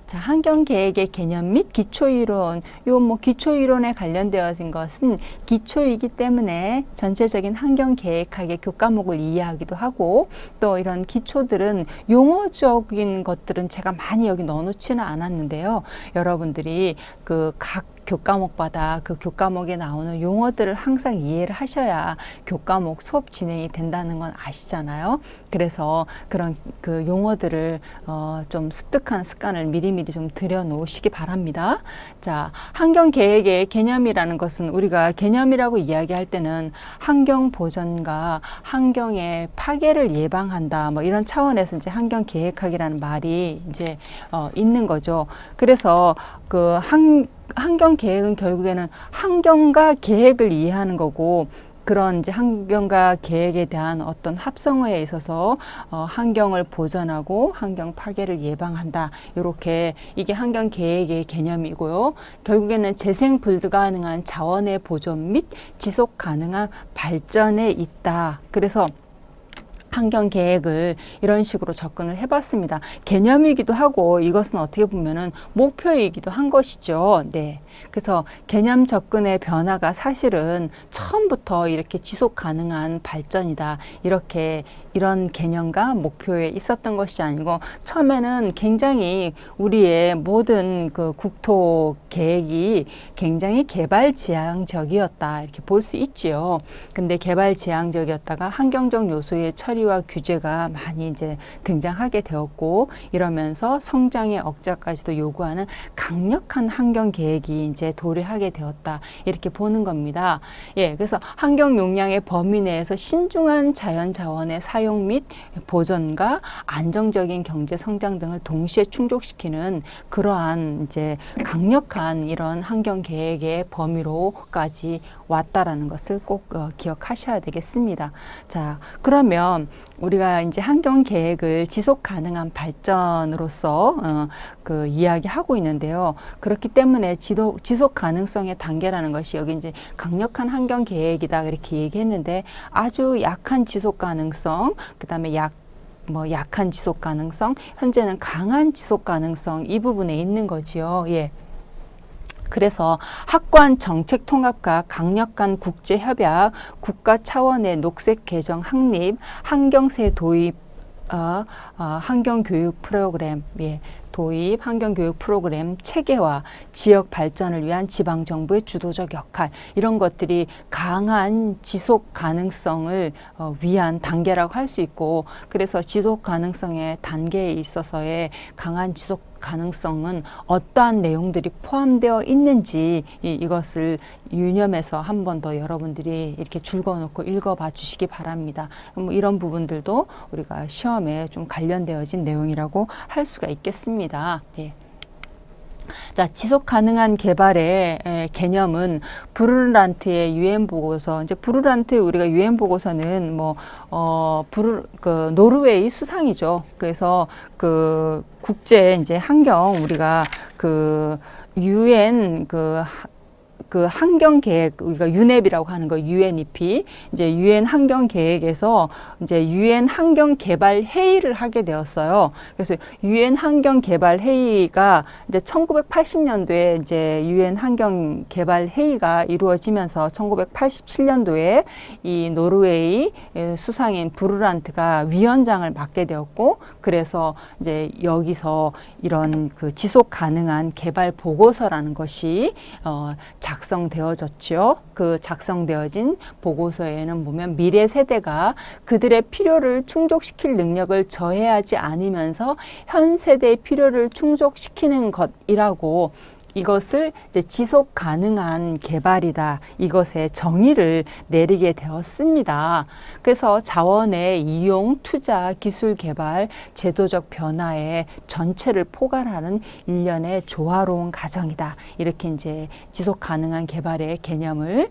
자, 환경계획의 개념 및 기초이론, 요 뭐 기초이론에 관련되어진 것은 기초이기 때문에 전체적인 환경계획학의 교과목을 이해하기도 하고, 또 이런 기초들은 용어적인 것들은 제가 많이 여기 넣어놓지는 않았는데요. 여러분들이 그 각 교과목마다 그 교과목에 나오는 용어들을 항상 이해를 하셔야 교과목 수업 진행이 된다는 건 아시잖아요. 그래서 그런 그 용어들을 좀 습득하는 습관을 미리미리 좀 들여놓으시기 바랍니다. 자, 환경계획의 개념이라는 것은 우리가 개념이라고 이야기할 때는 환경 보전과 환경의 파괴를 예방한다, 뭐 이런 차원에서 이제 환경계획학이라는 말이 이제 있는 거죠. 그래서 그 환경 계획은 결국에는 환경과 계획을 이해하는 거고, 그런 이제 환경과 계획에 대한 어떤 합성어에 있어서 환경을 보전하고 환경 파괴를 예방한다. 이렇게 이게 환경 계획의 개념이고요. 결국에는 재생 불가능한 자원의 보존 및 지속 가능한 발전에 있다. 그래서 환경 계획을 이런 식으로 접근을 해봤습니다. 개념이기도 하고 이것은 어떻게 보면은 목표이기도 한 것이죠. 네. 그래서 개념 접근의 변화가 사실은 처음부터 이렇게 지속 가능한 발전이다, 이렇게 이런 개념과 목표에 있었던 것이 아니고, 처음에는 굉장히 우리의 모든 그 국토 계획이 굉장히 개발지향적이었다, 이렇게 볼 수 있지요. 근데 개발지향적이었다가 환경적 요소의 처리와 규제가 많이 이제 등장하게 되었고, 이러면서 성장의 억제까지도 요구하는 강력한 환경 계획이 이제 도래하게 되었다, 이렇게 보는 겁니다. 예, 그래서 환경 용량의 범위 내에서 신중한 자연 자원의 사용 및 보존과 안정적인 경제 성장 등을 동시에 충족시키는 그러한 이제 강력한 이런 환경 계획의 범위로까지 왔다라는 것을 꼭 기억하셔야 되겠습니다. 자, 그러면 우리가 이제 환경 계획을 지속 가능한 발전으로서 그 이야기하고 있는데요. 그렇기 때문에 지속 가능성의 단계라는 것이 여기 이제 강력한 환경 계획이다, 그렇게 얘기했는데, 아주 약한 지속 가능성, 그다음에 약한 지속 가능성, 현재는 강한 지속 가능성, 이 부분에 있는 거지요. 예. 그래서 확고한 정책 통합과 강력한 국제 협약, 국가 차원의 녹색 개정 확립, 환경세 도입, 환경교육 프로그램, 예, 도입, 환경교육 프로그램 체계화, 지역 발전을 위한 지방정부의 주도적 역할, 이런 것들이 강한 지속 가능성을 위한 단계라고 할 수 있고, 그래서 지속 가능성의 단계에 있어서의 강한 지속 가능성은 어떠한 내용들이 포함되어 있는지 이것을 유념해서 한 번 더 여러분들이 이렇게 줄거놓고 읽어봐 주시기 바랍니다. 뭐 이런 부분들도 우리가 시험에 좀 관련되어진 내용이라고 할 수가 있겠습니다. 예. 자, 지속 가능한 개발의 개념은 브룰란트의 유엔 보고서, 이제 브룰란트 우리가 유엔 보고서는 그 노르웨이 수상이죠. 그래서 그 국제 이제 환경, 우리가 그 유엔 그 환경 계획, 우리가 유넵이라고 하는 거, UNEP, 이제 유엔 환경 계획에서 이제 유엔 환경 개발 회의를 하게 되었어요. 그래서 유엔 환경 개발 회의가 이제 1980년도에 이제 유엔 환경 개발 회의가 이루어지면서 1987년도에 이 노르웨이 수상인 브룰란트가 위원장을 맡게 되었고, 그래서 이제 여기서 이런 그 지속 가능한 개발 보고서라는 것이 작성되어졌죠. 그 작성되어진 보고서에는 보면 미래 세대가 그들의 필요를 충족시킬 능력을 저해하지 않으면서 현 세대의 필요를 충족시키는 것이라고, 이것을 이제 지속 가능한 개발이다, 이것의 정의를 내리게 되었습니다. 그래서 자원의 이용, 투자, 기술 개발, 제도적 변화의 전체를 포괄하는 일련의 조화로운 과정이다, 이렇게 이제 지속 가능한 개발의 개념을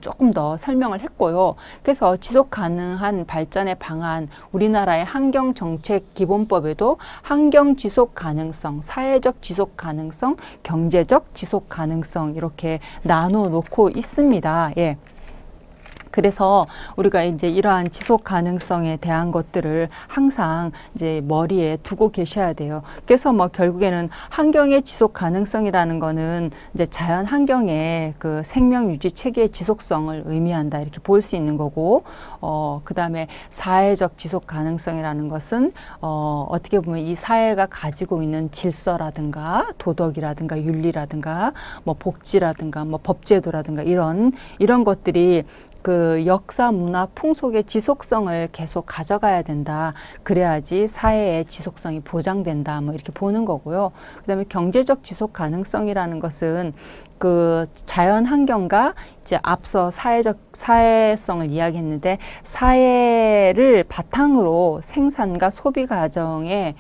조금 더 설명을 했고요. 그래서 지속 가능한 발전의 방안, 우리나라의 환경 정책 기본법에도 환경 지속 가능성, 사회적 지속 가능성, 경제적 지속 가능성, 이렇게 나눠 놓고 있습니다. 예. 그래서 우리가 이제 이러한 지속 가능성에 대한 것들을 항상 이제 머리에 두고 계셔야 돼요. 그래서 뭐 결국에는 환경의 지속 가능성이라는 거는 이제 자연 환경의 그 생명 유지 체계의 지속성을 의미한다 이렇게 볼 수 있는 거고, 그다음에 사회적 지속 가능성이라는 것은 어떻게 보면 이 사회가 가지고 있는 질서라든가 도덕이라든가 윤리라든가 뭐 복지라든가 뭐 법제도라든가 이런 것들이 그 역사, 문화, 풍속의 지속성을 계속 가져가야 된다. 그래야지 사회의 지속성이 보장된다. 뭐 이렇게 보는 거고요. 그다음에 경제적 지속 가능성이라는 것은 그 자연 환경과 이제 앞서 사회성을 이야기했는데 사회를 바탕으로 생산과 소비 과정을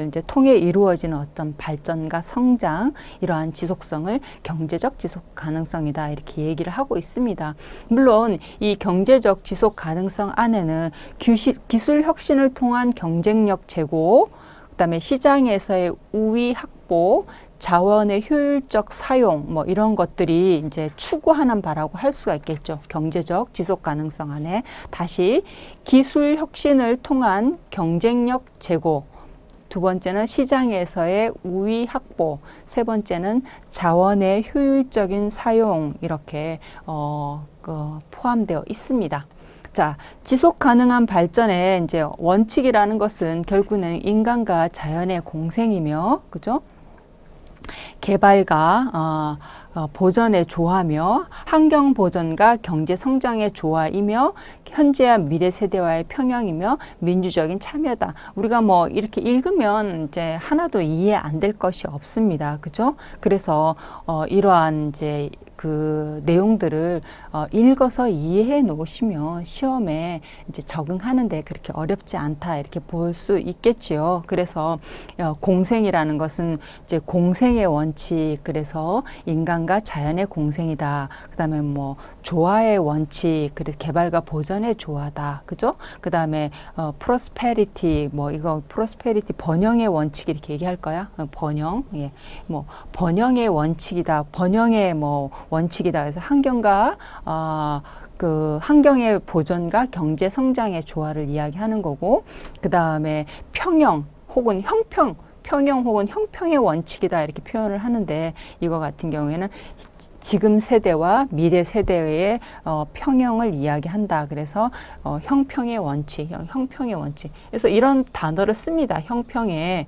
이제 통해 이루어지는 어떤 발전과 성장, 이러한 지속성을 경제적 지속 가능성이다 이렇게 얘기를 하고 있습니다. 물론 이 경제적 지속 가능성 안에는 기술 혁신을 통한 경쟁력 제고, 그다음에 시장에서의 우위 확보, 자원의 효율적 사용 뭐 이런 것들이 이제 추구하는 바라고 할 수가 있겠죠. 경제적 지속 가능성 안에 다시 기술 혁신을 통한 경쟁력 제고, 두 번째는 시장에서의 우위 확보, 세 번째는 자원의 효율적인 사용 이렇게 포함되어 있습니다. 자, 지속 가능한 발전의 이제 원칙이라는 것은 결국은 인간과 자연의 공생이며, 그죠? 개발과 보전의 조화며 환경 보전과 경제 성장의 조화이며 현재와 미래 세대와의 평형이며 민주적인 참여다. 우리가 뭐 이렇게 읽으면 이제 하나도 이해 안 될 것이 없습니다. 그죠? 그래서 이러한 이제 그 내용들을 읽어서 이해해 놓으시면 시험에 이제 적응하는데 그렇게 어렵지 않다 이렇게 볼 수 있겠지요. 그래서 공생이라는 것은 이제 공생의 원칙, 그래서 인간과 자연의 공생이다. 그다음에 뭐 조화의 원칙, 그래서 개발과 보전의 조화다. 그죠? 그다음에 프로스페리티, 뭐 이거 프로스페리티 번영의 원칙 이렇게 얘기할 거야. 번영, 예, 뭐 번영의 원칙이다. 번영의 뭐 원칙이다. 그래서 환경과 그 환경의 보전과 경제 성장의 조화를 이야기하는 거고, 그 다음에 평형 혹은 평형 혹은 형평의 원칙이다 이렇게 표현을 하는데, 이거 같은 경우에는 지금 세대와 미래 세대의 평형을 이야기한다. 그래서 형평의 원칙. 그래서 이런 단어를 씁니다. 형평의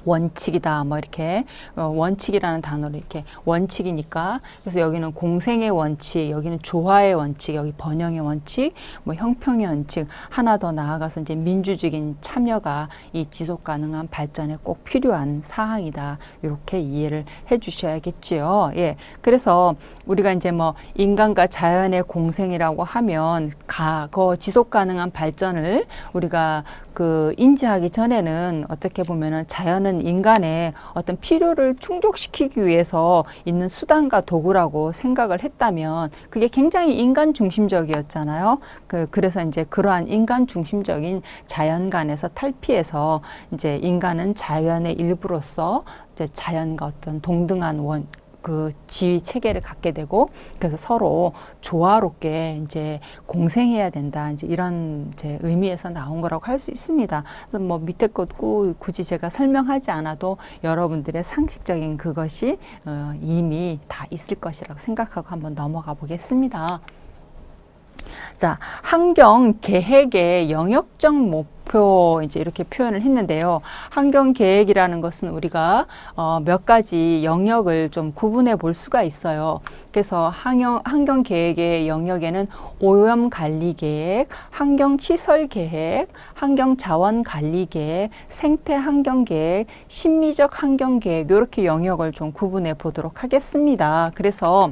원칙이다. 뭐 이렇게 원칙이라는 단어를 이렇게 원칙이니까, 그래서 여기는 공생의 원칙, 여기는 조화의 원칙, 여기 번영의 원칙, 뭐 형평의 원칙, 하나 더 나아가서 이제 민주적인 참여가 이 지속 가능한 발전에 꼭 필요한 사항이다. 이렇게 이해를 해 주셔야겠지요. 예. 그래서 우리가 이제 뭐 인간과 자연의 공생이라고 하면 과거 지속 가능한 발전을 우리가 그 인지하기 전에는 어떻게 보면은 자연은 인간의 어떤 필요를 충족시키기 위해서 있는 수단과 도구라고 생각을 했다면 그게 굉장히 인간 중심적이었잖아요. 그래서 이제 그러한 인간 중심적인 자연관에서 탈피해서 이제 인간은 자연의 일부로서 이제 자연과 어떤 동등한 그 지위 체계를 갖게 되고, 그래서 서로 조화롭게 이제 공생해야 된다. 이제 이런 이제 의미에서 나온 거라고 할 수 있습니다. 뭐 밑에 것 굳이 제가 설명하지 않아도 여러분들의 상식적인 그것이 이미 다 있을 것이라고 생각하고 한번 넘어가 보겠습니다. 자, 환경 계획의 영역적 목표 이제 이렇게 표현을 했는데요. 환경 계획이라는 것은 우리가 몇 가지 영역을 좀 구분해 볼 수가 있어요. 그래서 환경 계획의 영역에는 오염 관리 계획, 환경 시설 계획, 환경 자원 관리 계획, 생태 환경 계획, 심미적 환경 계획, 이렇게 영역을 좀 구분해 보도록 하겠습니다. 그래서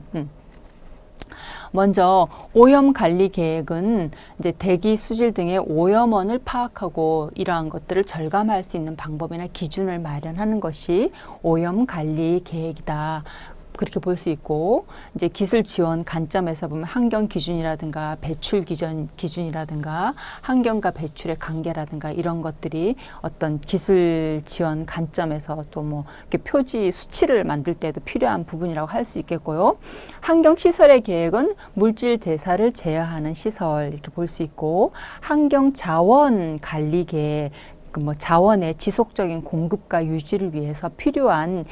먼저 오염 관리 계획은 이제 대기, 수질 등의 오염원을 파악하고 이러한 것들을 절감할 수 있는 방법이나 기준을 마련하는 것이 오염 관리 계획이다. 그렇게 볼 수 있고, 이제 기술 지원 관점에서 보면 환경 기준이라든가 배출 기준이라든가 환경과 배출의 관계라든가 이런 것들이 어떤 기술 지원 관점에서 또 뭐 이렇게 표지 수치를 만들 때도 필요한 부분이라고 할 수 있겠고요. 환경 시설의 계획은 물질 대사를 제어하는 시설 이렇게 볼 수 있고, 환경 자원 관리 계획, 뭐 자원의 지속적인 공급과 유지를 위해서 필요한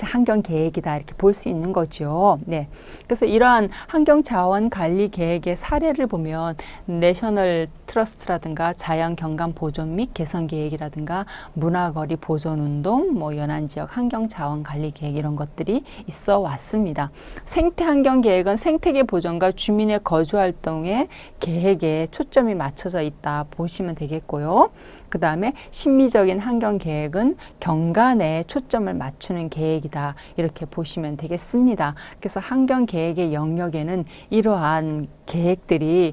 환경 계획이다 이렇게 볼 수 있는 거죠. 네. 그래서 이러한 환경 자원 관리 계획의 사례를 보면 내셔널 트러스트라든가 자연 경관 보존 및 개선 계획이라든가 문화거리 보존 운동, 뭐 연안 지역 환경 자원 관리 계획 이런 것들이 있어 왔습니다. 생태 환경 계획은 생태계 보존과 주민의 거주 활동의 계획에 초점이 맞춰져 있다 보시면 되겠고요. 그 다음에 심미적인 환경 계획은 경관에 초점을 맞추는 계획이다 이렇게 보시면 되겠습니다. 그래서 환경 계획의 영역에는 이러한 계획들이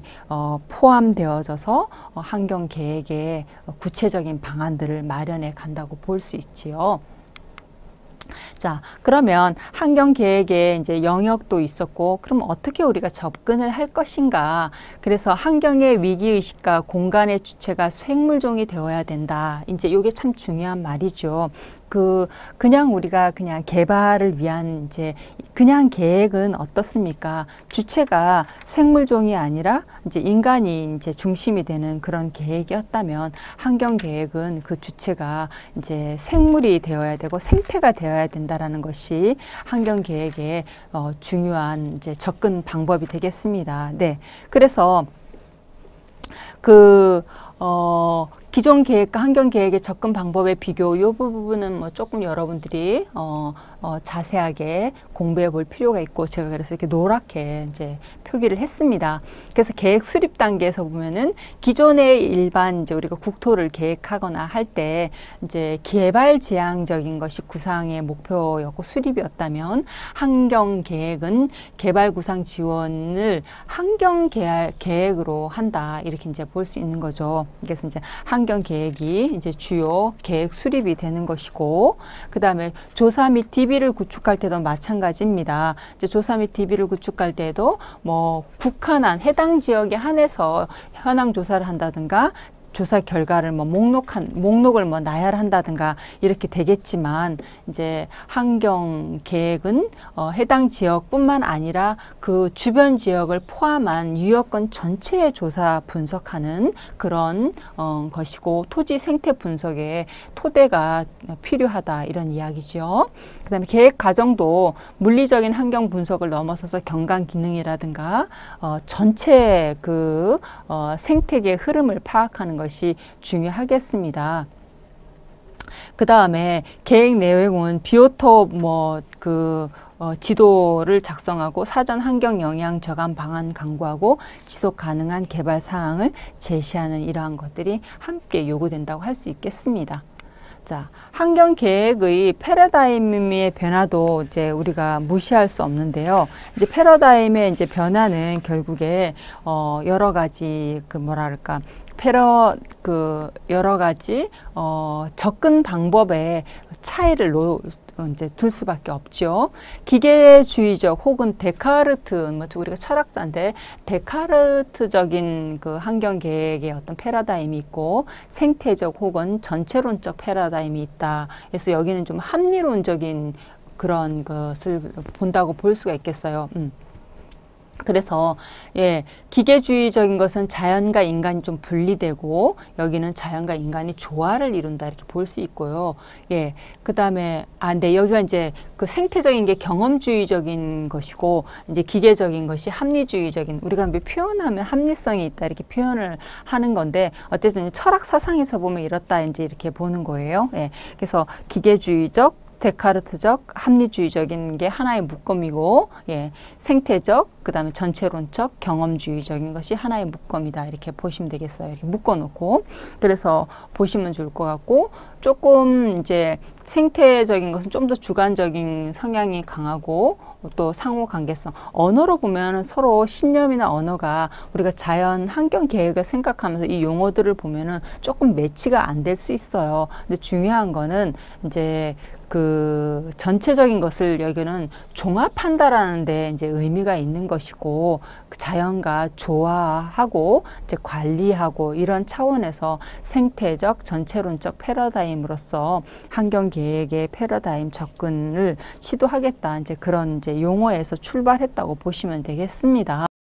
포함되어져서 환경 계획의 구체적인 방안들을 마련해 간다고 볼 수 있지요. 자, 그러면 환경 계획에 이제 영역도 있었고, 그럼 어떻게 우리가 접근을 할 것인가? 그래서 환경의 위기의식과 공간의 주체가 생물종이 되어야 된다. 이제 이게 참 중요한 말이죠. 그냥 우리가 그냥 개발을 위한 이제 그냥 계획은 어떻습니까? 주체가 생물종이 아니라 이제 인간이 이제 중심이 되는 그런 계획이었다면 환경 계획은 그 주체가 이제 생물이 되어야 되고 생태가 되어야 된다라는 것이 환경 계획의 중요한 이제 접근 방법이 되겠습니다. 네. 그래서 기존 계획과 환경 계획의 접근 방법의 비교, 이 부분은 뭐 조금 여러분들이 자세하게 공부해 볼 필요가 있고, 제가 그래서 이렇게 노랗게 이제 표기를 했습니다. 그래서 계획 수립 단계에서 보면은 기존의 일반 이제 우리가 국토를 계획하거나 할 때 이제 개발 지향적인 것이 구상의 목표였고 수립이었다면, 환경 계획은 개발 구상 지원을 환경 계획으로 한다 이렇게 이제 볼 수 있는 거죠. 그래서 이제 환경 계획이 이제 주요 계획 수립이 되는 것이고, 그 다음에 조사 및 DB를 구축할 때도 마찬가지입니다. 이제 조사 및 DB를 구축할 때도 뭐 국한한 해당 지역에 한해서 현황 조사를 한다든가 조사 결과를 뭐 목록을 뭐 나열한다든가 이렇게 되겠지만, 이제 환경 계획은 해당 지역뿐만 아니라 그 주변 지역을 포함한 유역권 전체의 조사 분석하는 그런 것이고, 토지 생태 분석에 토대가 필요하다 이런 이야기죠. 그다음에 계획 과정도 물리적인 환경 분석을 넘어서서 경관 기능이라든가 전체 생태계 흐름을 파악하는 것이 중요하겠습니다. 그 다음에 계획 내용은 비오톱 지도를 작성하고 사전 환경 영향 저감 방안 강구하고 지속 가능한 개발 사항을 제시하는 이러한 것들이 함께 요구된다고 할 수 있겠습니다. 자, 환경 계획의 패러다임의 변화도 이제 우리가 무시할 수 없는데요. 이제 패러다임의 이제 변화는 결국에 여러 가지 여러 가지 접근 방법의 차이를 이제 둘 수밖에 없죠. 기계주의적 혹은 데카르트, 우리가 철학자인데 데카르트적인 그 환경 계획의 어떤 패러다임이 있고, 생태적 혹은 전체론적 패러다임이 있다. 그래서 여기는 좀 합리론적인 그런 것을 본다고 볼 수가 있겠어요. 그래서 기계주의적인 것은 자연과 인간이 좀 분리되고, 여기는 자연과 인간이 조화를 이룬다 이렇게 볼 수 있고요. 그 다음에 여기가 이제 그 생태적인 게 경험주의적인 것이고, 이제 기계적인 것이 합리주의적인, 우리가 표현하면 합리성이 있다 이렇게 표현을 하는 건데, 어쨌든 철학 사상에서 보면 이렇다 이제 이렇게 보는 거예요. 그래서 기계주의적, 데카르트적, 합리주의적인 게 하나의 묶음이고, 생태적, 그다음에 전체론적, 경험주의적인 것이 하나의 묶음이다. 이렇게 보시면 되겠어요. 이렇게 묶어놓고 그래서 보시면 좋을 것 같고 조금 이제 생태적인 것은 좀 더 주관적인 성향이 강하고 또 상호 관계성. 언어로 보면 서로 신념이나 언어가 우리가 자연 환경 계획을 생각하면서 이 용어들을 보면은 조금 매치가 안 될 수 있어요. 근데 중요한 거는 이제 그 전체적인 것을 여기는 종합한다라는 데 이제 의미가 있는 것이고 자연과 조화하고 이제 관리하고 이런 차원에서 생태적 전체론적 패러다임으로서 환경 계획의 패러다임 접근을 시도하겠다. 이제 그런 이제 용어에서 출발했다고 보시면 되겠습니다.